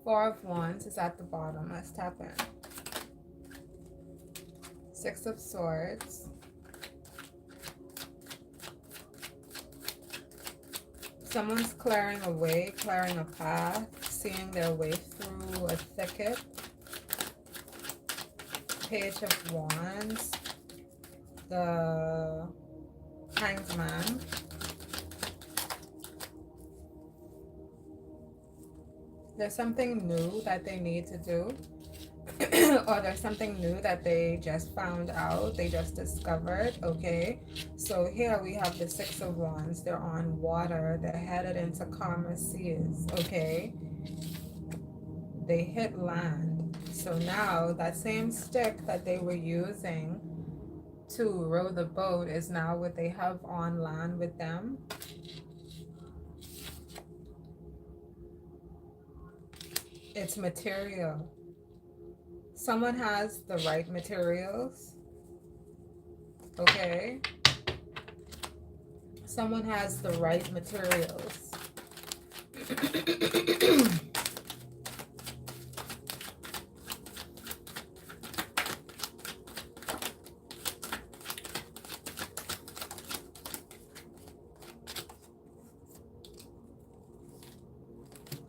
Four of Wands is at the bottom. Let's tap in. Six of Swords. Someone's clearing a way, clearing a path, seeing their way through a thicket. Page of Wands. The Hanged Man. There's something new that they need to do. Or there's something new that they just found out, they just discovered. Okay, so here we have the Six of Wands. They're on water, they're headed into calmer seas. Okay, they hit land. So now that same stick that they were using to row the boat is now what they have on land with them. It's material. Someone has the right materials. Okay, someone has the right materials.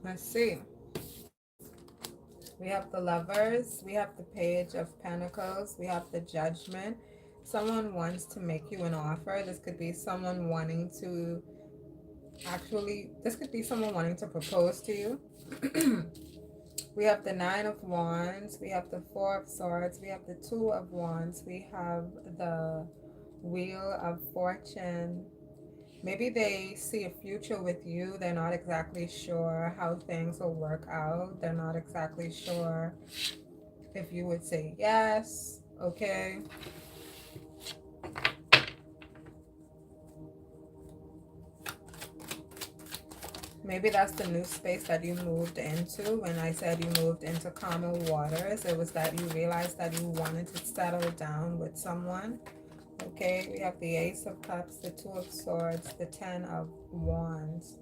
Let's see. We have the Lovers, we have the Page of Pentacles, we have the Judgment. Someone wants to make you an offer. This could be someone wanting to this could be someone wanting to propose to you. We have the Nine of Wands, we have the Four of Swords, we have the Two of Wands, we have the Wheel of Fortune. Maybe they see a future with you. They're not exactly sure how things will work out. They're not exactly sure if you would say yes. Okay. Maybe that's the new space that you moved into. When I said you moved into calmer waters, it was that you realized that you wanted to settle down with someone. Okay, we have the Ace of Cups, the Two of Swords, the Ten of Wands.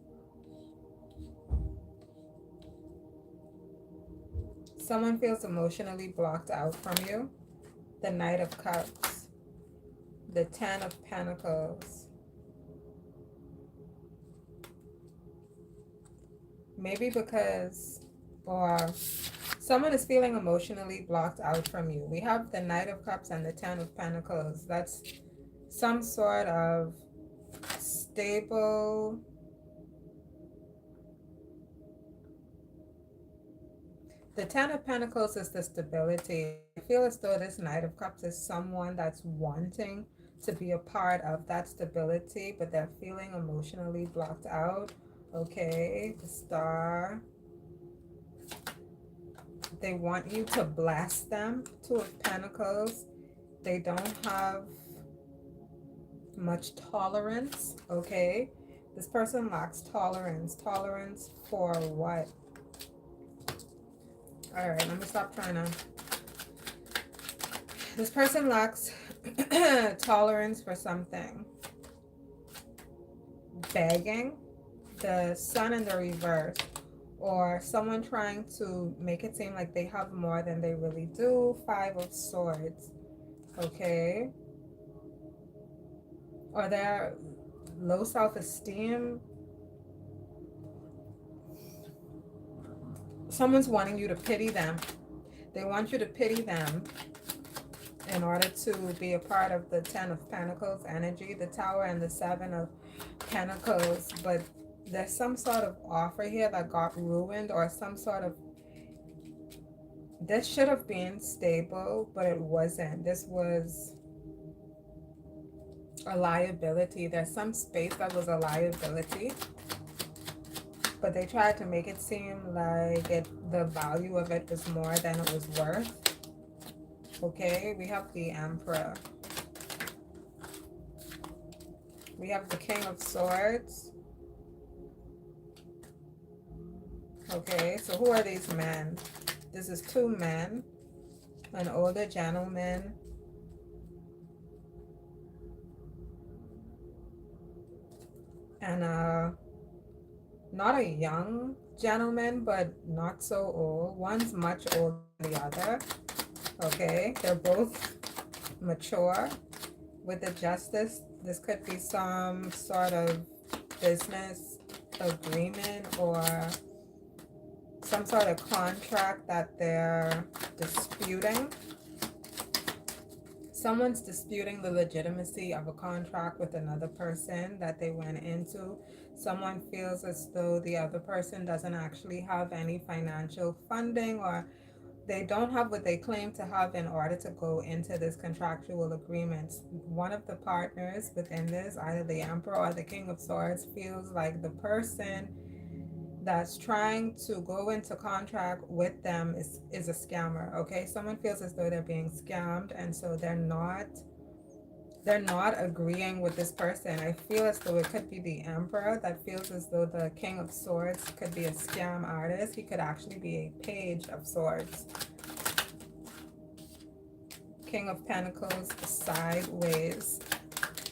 Someone feels emotionally blocked out from you. The Knight of Cups, the Ten of Pentacles. Maybe because, or someone is feeling emotionally blocked out from you. We have the Knight of Cups and the Ten of Pentacles. That's some sort of stable, the Ten of Pentacles is the stability. I feel as though this Knight of Cups is someone that's wanting to be a part of that stability, but they're feeling emotionally blocked out. Okay, the Star. They want you to bless them. Two of Pentacles. They don't have much tolerance. Okay, this person lacks tolerance. Tolerance for what? All right, let me stop trying to. This person lacks tolerance for something. Begging. The Sun in the reverse. Or someone trying to make it seem like they have more than they really do. Five of Swords. Okay. Or they're low self-esteem. Someone's wanting you to pity them. They want you to pity them in order to be a part of the Ten of Pentacles energy, the Tower, and the Seven of Pentacles. But there's some sort of offer here that got ruined, or some sort of, this should have been stable, but it wasn't. This was a liability. There's some space that was a liability, but they tried to make it seem like the value of it was more than it was worth. Okay, we have the Emperor. We have the King of Swords. Okay, so who are these men? This is two men, an older gentleman and a not a young gentleman, but not so old. One's much older than the other. Okay, they're both mature. With the justice, this could be some sort of business agreement or some sort of contract that they're disputing. Someone's disputing the legitimacy of a contract with another person that they went into. Someone feels as though the other person doesn't actually have any financial funding, or they don't have what they claim to have in order to go into this contractual agreement. One of the partners within this, either the Emperor or the King of Swords, feels like the person that's trying to go into contract with them is a scammer. Okay, someone feels as though they're being scammed, and so they're not agreeing with this person. I feel as though it could be the Emperor that feels as though the King of Swords could be a scam artist. He could actually be a Page of Swords. King of Pentacles sideways.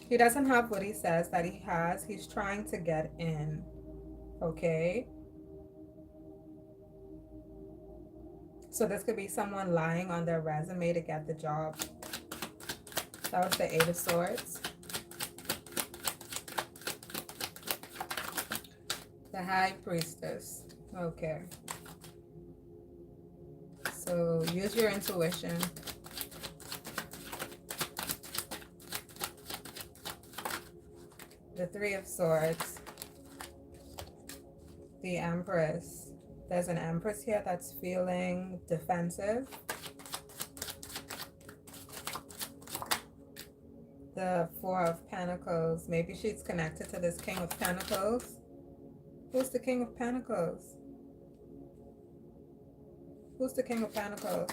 He doesn't have what he says that he has. He's trying to get in. Okay. So this could be someone lying on their resume to get the job. That was the Eight of Swords. The High Priestess. Okay. So use your intuition. The Three of Swords. The Empress. There's an Empress here that's feeling defensive. The Four of Pentacles. Maybe she's connected to this King of Pentacles. Who's the King of Pentacles? Who's the King of Pentacles?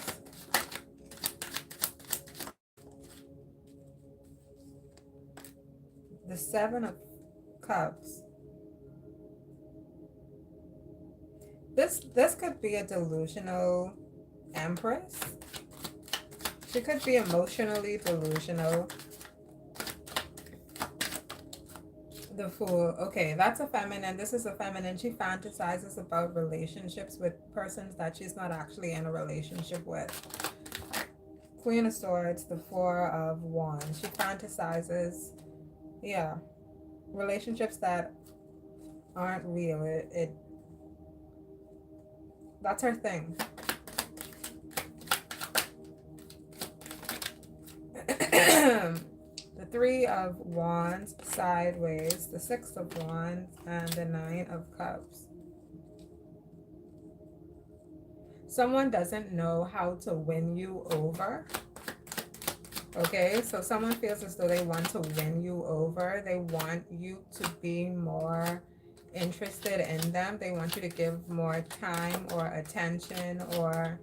The Seven of Cups. This could be a delusional Empress. She could be emotionally delusional. The Fool. Okay, that's a feminine. This is a feminine. She fantasizes about relationships with persons that she's not actually in a relationship with. Queen of Swords, the Four of Wands. She fantasizes, yeah, relationships that aren't real. That's her thing. The Three of Wands sideways, the Six of Wands, and the Nine of Cups. Someone doesn't know how to win you over. Okay, so someone feels as though they want to win you over. They want you to be more interested in them. They want you to give more time or attention or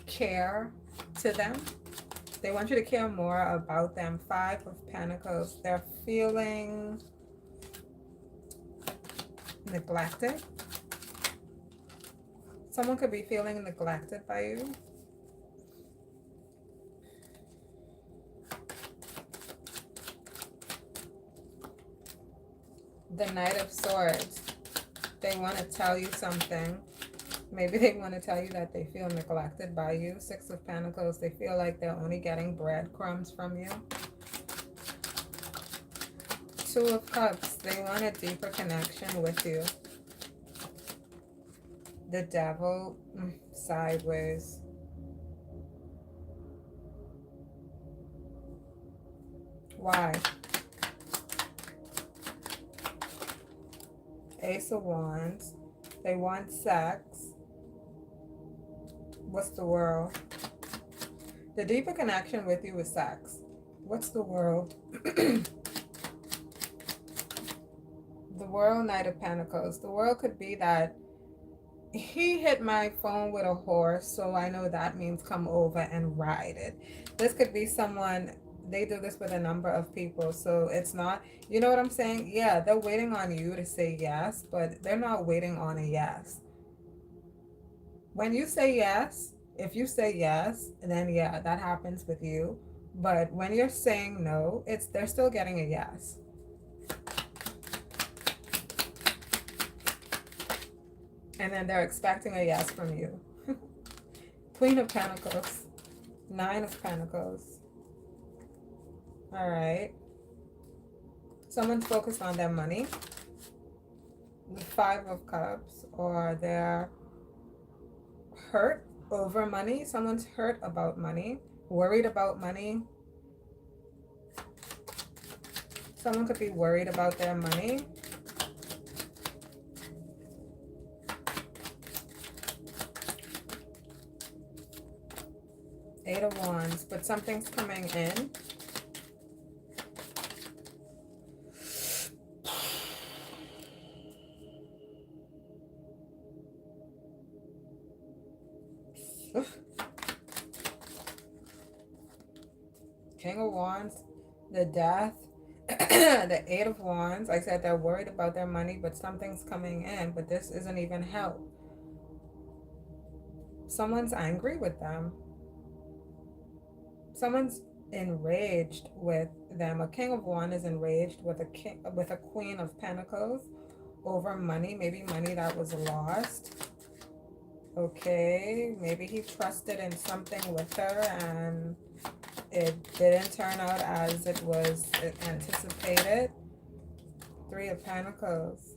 care to them. They want you to care more about them. Five of Pentacles. They're feeling neglected. Someone could be feeling neglected by you. The Knight of Swords. They want to tell you something. Maybe they want to tell you that they feel neglected by you. Six of Pentacles. They feel like they're only getting breadcrumbs from you. Two of Cups. They want a deeper connection with you. The Devil. Sideways. Why? Ace of Wands. They want sex. What's the World? The deeper connection with you is sex. What's the World? The World, Knight of Pentacles. The World could be that he hit my phone with a horse, so I know that means come over and ride it. This could be someone, they do this with a number of people, so it's not, you know what I'm saying? Yeah, they're waiting on you to say yes, but they're not waiting on a yes. When you say yes, if you say yes, then yeah, that happens with you. But when you're saying no, they're still getting a yes. And then they're expecting a yes from you. Queen of Pentacles. Nine of Pentacles. All right. Someone's focused on their money. The Five of Cups, or they're hurt over money. Someone's hurt about money, worried about money. Someone could be worried about their money. Eight of Wands, but something's coming in. King of Wands, the Death, the Eight of Wands. Like I said, they're worried about their money, but something's coming in, but this isn't even help. Someone's angry with them. Someone's enraged with them. A King of Wands is enraged with a Queen of Pentacles over money, maybe money that was lost. Okay, maybe he trusted in something with her and it didn't turn out as it was anticipated. Three of Pentacles.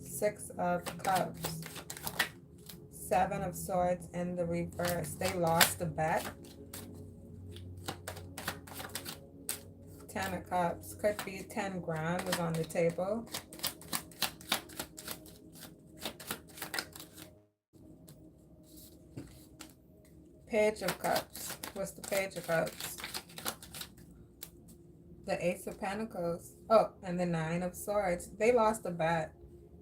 Six of Cups. Seven of Swords in the reverse. They lost the bet. 10 of Cups. Could be 10 grand was on the table. Page of Cups. What's the Page of Cups? The Ace of Pentacles. Oh, and the Nine of Swords. They lost the bet.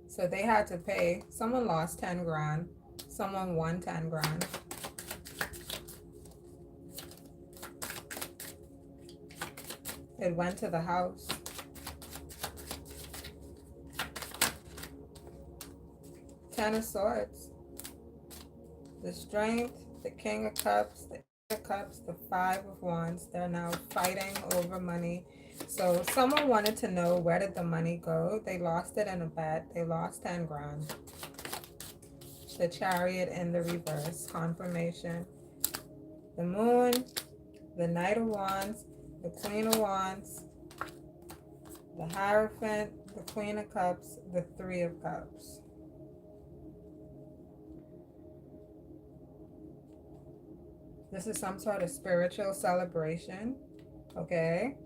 So they had to pay. Someone lost 10 grand. Someone won 10 grand. It went to the house. Ten of Swords. The Strength. The King of Cups, the Eight of Cups, the Five of Wands. They're now fighting over money. So someone wanted to know, where did the money go? They lost it in a bet. They lost 10 grand. The Chariot in the reverse. Confirmation. The Moon, the Knight of Wands, the Queen of Wands, the Hierophant, the Queen of Cups, the Three of Cups. This is some sort of spiritual celebration, okay?